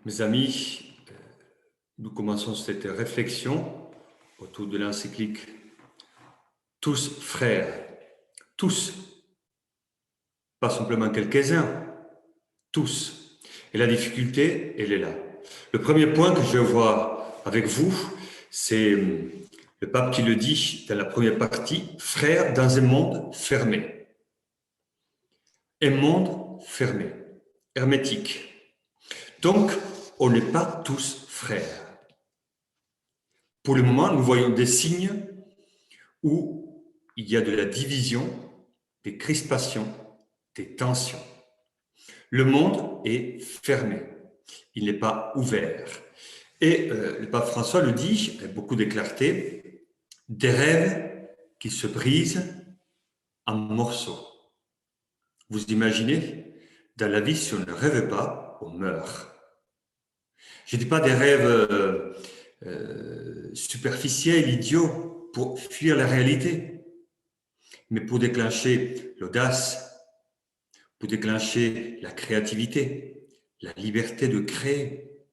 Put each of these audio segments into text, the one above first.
Mes amis, nous commençons cette réflexion autour de l'encyclique Tous frères, tous, pas simplement quelques-uns, tous. Et la difficulté, elle est là. Le premier point que je vais voir avec vous, c'est le pape qui le dit dans la première partie, frères dans un monde fermé. Un monde fermé, hermétique. Donc, on n'est pas tous frères. Pour le moment, nous voyons des signes où il y a de la division, des crispations, des tensions. Le monde est fermé, il n'est pas ouvert. Et le pape François le dit avec beaucoup de clarté, des rêves qui se brisent en morceaux. Vous imaginez, dans la vie, si on ne rêve pas, on meurt. Je ne dis pas des rêves superficiels, idiots, pour fuir la réalité, mais pour déclencher l'audace, pour déclencher la créativité, la liberté de créer.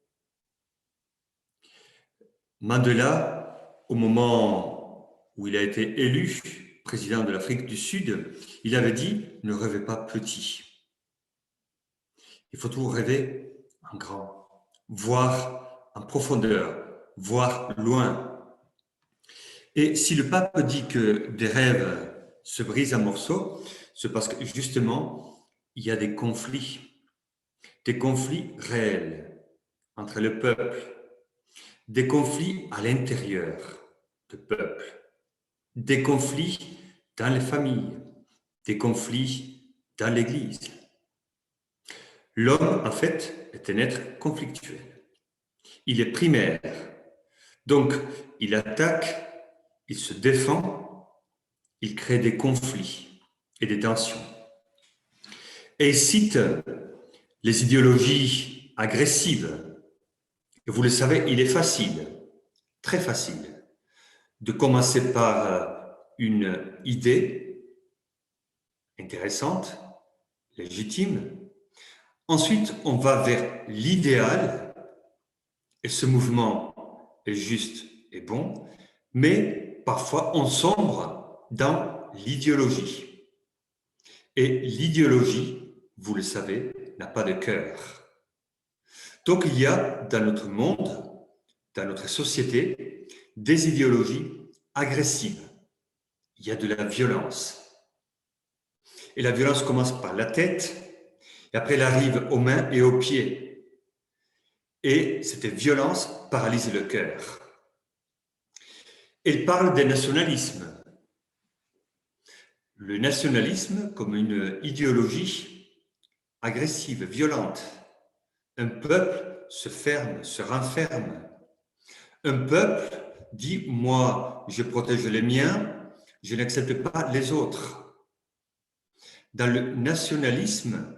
Mandela, au moment où il a été élu président de l'Afrique du Sud, il avait dit « Ne rêvez pas petit ». Il faut toujours rêver en grand, voir en profondeur, voir loin. Et si le pape dit que des rêves se brisent en morceaux, c'est parce que justement, il y a des conflits réels entre le peuple, des conflits à l'intérieur du peuple, des conflits dans les familles, des conflits dans l'Église. L'homme, en fait, est un être conflictuel. Il est primaire. Donc, il attaque, il se défend, il crée des conflits et des tensions. Et il cite les idéologies agressives. Et vous le savez, il est facile, très facile, de commencer par une idée intéressante, légitime. Ensuite, on va vers l'idéal, et ce mouvement est juste et bon, mais parfois on sombre dans l'idéologie. Et l'idéologie, vous le savez, n'a pas de cœur. Donc il y a dans notre monde, dans notre société, des idéologies agressives. Il y a de la violence. Et la violence commence par la tête, et après elle arrive aux mains et aux pieds. Et cette violence paralyse le cœur. Elle parle des nationalismes. Le nationalisme comme une idéologie agressive, violente. Un peuple se ferme, se renferme. Un peuple dit « moi, je protège les miens, je n'accepte pas les autres ». Dans le nationalisme,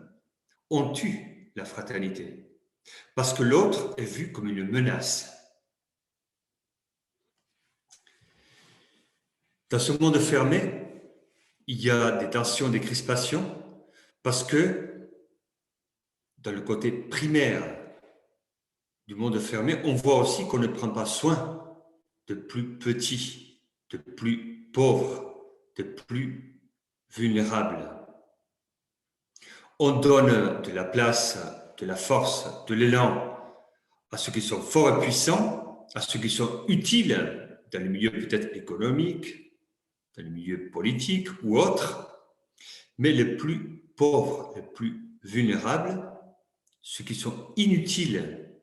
on tue la fraternité parce que l'autre est vu comme une menace. Dans ce monde fermé, il y a des tensions, des crispations, parce que dans le côté primaire du monde fermé, on voit aussi qu'on ne prend pas soin de plus petits, de plus pauvres, de plus vulnérables. On donne de la place, de la force, de l'élan à ceux qui sont forts et puissants, à ceux qui sont utiles dans le milieu peut-être économique, dans le milieu politique ou autre, mais les plus pauvres, les plus vulnérables, ceux qui sont inutiles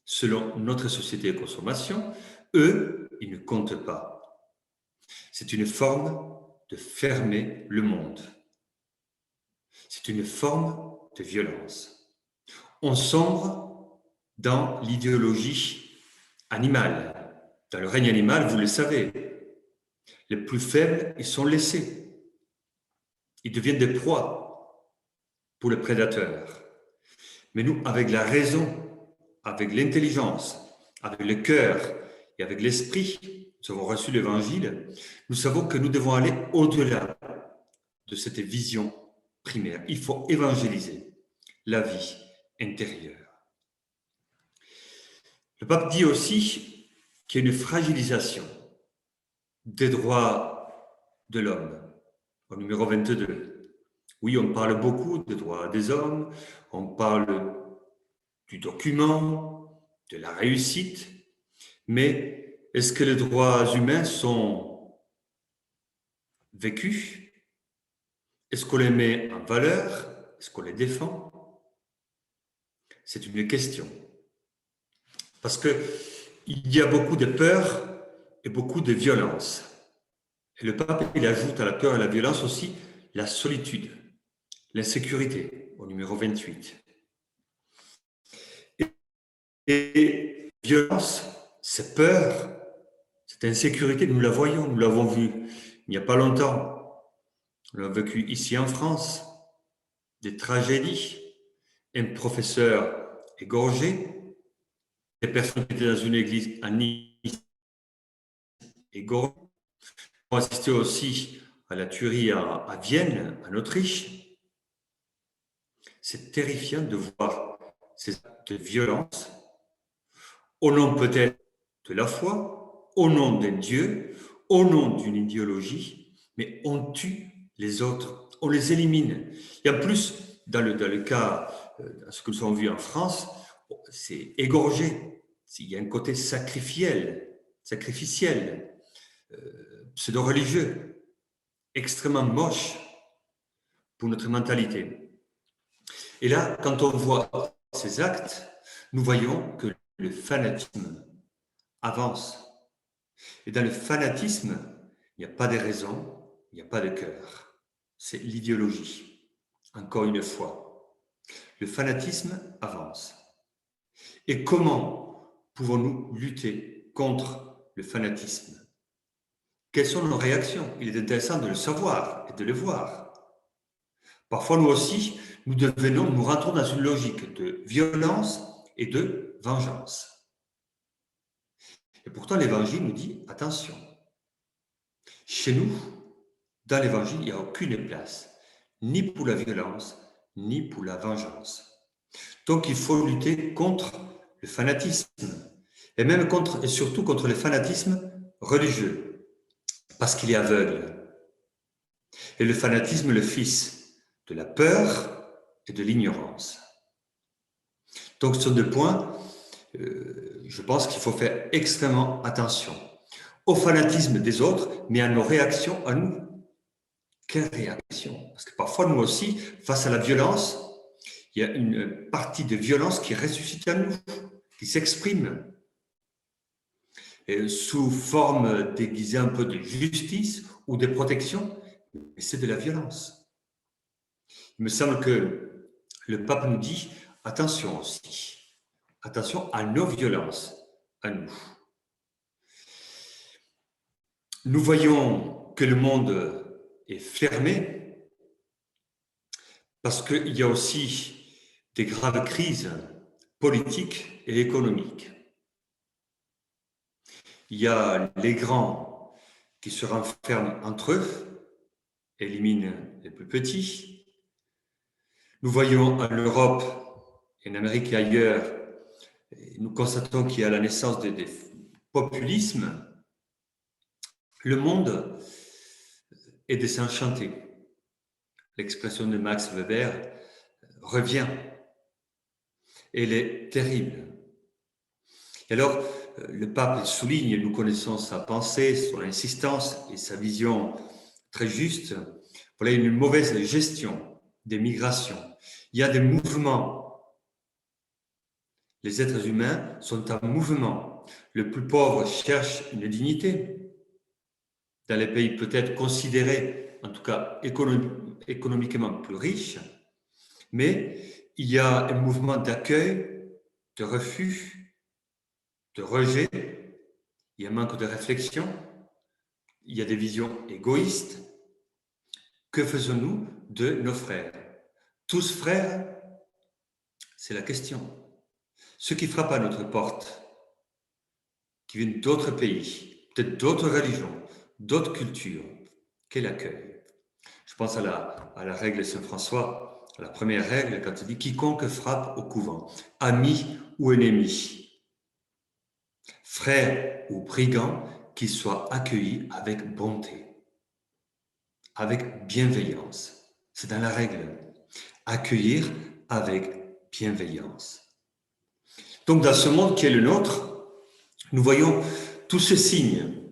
selon notre société de consommation, eux, ils ne comptent pas. C'est une forme de fermer le monde. C'est une forme de violence. On sombre dans l'idéologie animale. Dans le règne animal, vous le savez, les plus faibles, ils sont laissés. Ils deviennent des proies pour les prédateurs. Mais nous, avec la raison, avec l'intelligence, avec le cœur et avec l'esprit, nous avons reçu l'Évangile, nous savons que nous devons aller au-delà de cette vision primaire. Il faut évangéliser la vie intérieure. Le pape dit aussi qu'il y a une fragilisation des droits de l'homme, au numéro 22. Oui, on parle beaucoup des droits des hommes, on parle du document, de la réussite, mais est-ce que les droits humains sont vécus? Est-ce qu'on les met en valeur? Est-ce qu'on les défend? C'est une question. Parce qu'il y a beaucoup de peur et beaucoup de violence. Et le pape, il ajoute à la peur et à la violence aussi la solitude, l'insécurité, au numéro 28. Et violence, cette peur, cette insécurité, nous la voyons, nous l'avons vue il n'y a pas longtemps. Nous l'avons vécu ici en France, des tragédies, un professeur égorgé, des personnes qui étaient dans une église à Nice égorgées. On a assisté aussi à la tuerie à Vienne, en Autriche. C'est terrifiant de voir ces actes de violence au nom peut-être de la foi, au nom d'un Dieu, au nom d'une idéologie, mais on tue les autres, on les élimine. Et en plus, dans le cas, ce que nous avons vu en France, c'est égorgé. Il y a un côté sacrificiel, pseudo-religieux, extrêmement moche pour notre mentalité. Et là, quand on voit ces actes, nous voyons que le fanatisme avance. Et dans le fanatisme, il n'y a pas de raison, il n'y a pas de cœur. C'est l'idéologie. Encore une fois, le fanatisme avance. Et comment pouvons-nous lutter contre le fanatisme? Quelles sont nos réactions? Il est intéressant de le savoir et de le voir. Parfois, nous aussi, nous rentrons dans une logique de violence et de vengeance. Et pourtant, l'Évangile nous dit, attention, chez nous, dans l'Évangile, il n'y a aucune place, ni pour la violence, ni pour la vengeance. Donc, il faut lutter contre le fanatisme, et même et surtout contre le fanatisme religieux, parce qu'il est aveugle. Et le fanatisme est le fils de la peur et de l'ignorance. Donc, ce sont deux points, je pense qu'il faut faire extrêmement attention au fanatisme des autres, mais à nos réactions à nous. Quelle réaction? Parce que parfois, nous aussi, face à la violence, il y a une partie de violence qui ressuscite à nous, qui s'exprime sous forme déguisée un peu de justice ou de protection, mais c'est de la violence. Il me semble que le pape nous dit, attention aussi, attention à nos violences, à nous. Nous voyons que le monde est fermé parce qu'il y a aussi des graves crises politiques et économiques. Il y a les grands qui se renferment entre eux, éliminent les plus petits. Nous voyons en Europe, en Amérique et ailleurs, nous constatons qu'il y a la naissance des populismes. Le monde est désenchanté. L'expression de Max Weber revient. Elle est terrible. Et alors, le pape souligne, nous connaissons sa pensée, son insistance et sa vision très juste. Voilà une mauvaise gestion des migrations. Il y a des mouvements. Les êtres humains sont en mouvement. Le plus pauvre cherche une dignité. Dans les pays peut-être considérés, en tout cas économiquement plus riches, mais il y a un mouvement d'accueil, de refus, de rejet, il y a un manque de réflexion, il y a des visions égoïstes. Que faisons-nous de nos frères? Tous frères? C'est la question. Ceux qui frappent à notre porte, qui viennent d'autres pays, peut-être d'autres religions, d'autres cultures, quel accueil? Je pense à la règle de Saint François, à la première règle, quand il dit « Quiconque frappe au couvent, ami ou ennemi ». frère ou brigand, qu'il soit accueilli avec bonté, avec bienveillance. C'est dans la règle. Accueillir avec bienveillance. Donc, dans ce monde qui est le nôtre, nous voyons tous ces signes.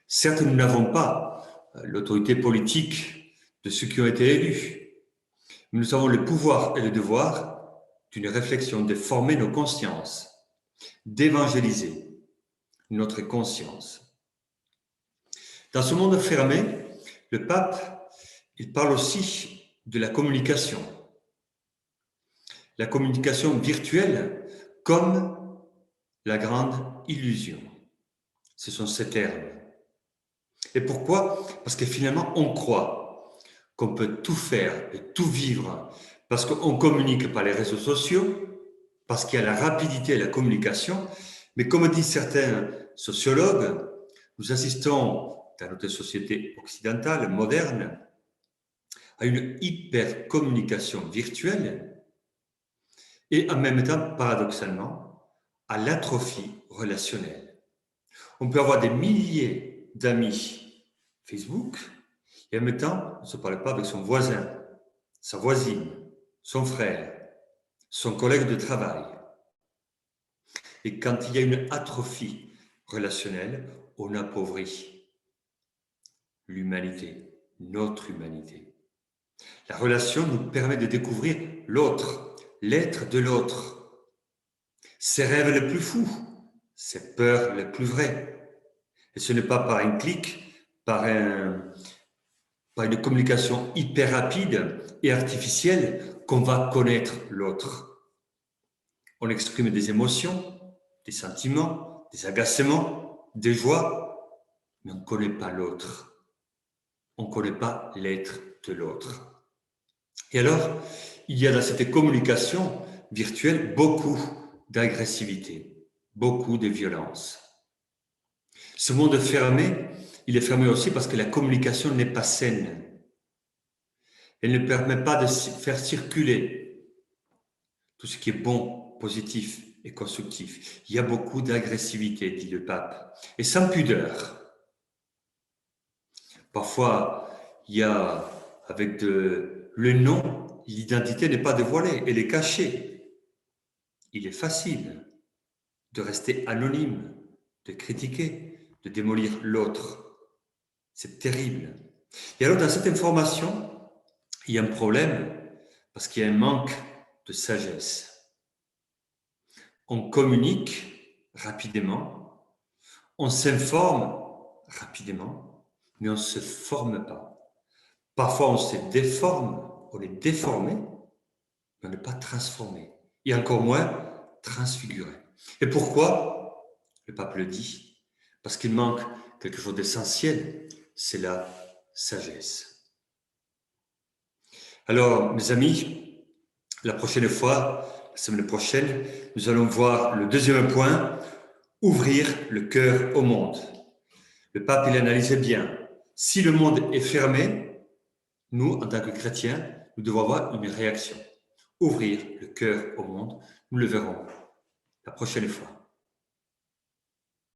Certes, nous n'avons pas l'autorité politique de ceux qui ont été élus, mais nous avons le pouvoir et le devoir d'une réflexion, de former nos consciences, d'évangéliser notre conscience. Dans ce monde fermé, le pape, il parle aussi de la communication virtuelle comme la grande illusion. Ce sont ces termes. Et pourquoi? Parce que finalement, on croit qu'on peut tout faire et tout vivre parce qu'on communique par les réseaux sociaux, parce qu'il y a la rapidité de la communication. Mais comme disent certains sociologues, nous assistons dans notre société occidentale, moderne, à une hyper-communication virtuelle et en même temps, paradoxalement, à l'atrophie relationnelle. On peut avoir des milliers d'amis Facebook et en même temps, on ne se parle pas avec son voisin, sa voisine, son frère, son collègue de travail. Et quand il y a une atrophie relationnelle, on appauvrit l'humanité, notre humanité. La relation nous permet de découvrir l'autre, l'être de l'autre, ses rêves les plus fous, ses peurs les plus vraies. Et ce n'est pas par un clic, par une communication hyper rapide et artificielle qu'on va connaître l'autre. On exprime des émotions, des sentiments, des agacements, des joies, mais on ne connaît pas l'autre. On ne connaît pas l'être de l'autre. Et alors, il y a dans cette communication virtuelle beaucoup d'agressivité, beaucoup de violence. Ce monde fermé, il est fermé aussi parce que la communication n'est pas saine. Elle ne permet pas de faire circuler tout ce qui est bon, positif et constructif. Il y a beaucoup d'agressivité, dit le pape, et sans pudeur. Parfois, il y a avec le nom, l'identité n'est pas dévoilée, elle est cachée. Il est facile de rester anonyme, de critiquer, de démolir l'autre. C'est terrible. Et alors, dans cette information, il y a un problème parce qu'il y a un manque de sagesse. On communique rapidement, on s'informe rapidement, mais on ne se forme pas. Parfois, on se déforme, on est déformé, mais on n'est pas transformé. Et encore moins transfiguré. Et pourquoi? Le pape le dit. Parce qu'il manque quelque chose d'essentiel, c'est la sagesse. Alors, mes amis, la prochaine fois, la semaine prochaine, nous allons voir le deuxième point, ouvrir le cœur au monde. Le pape, il analysait bien. Si le monde est fermé, nous, en tant que chrétiens, nous devons avoir une réaction. Ouvrir le cœur au monde, nous le verrons la prochaine fois.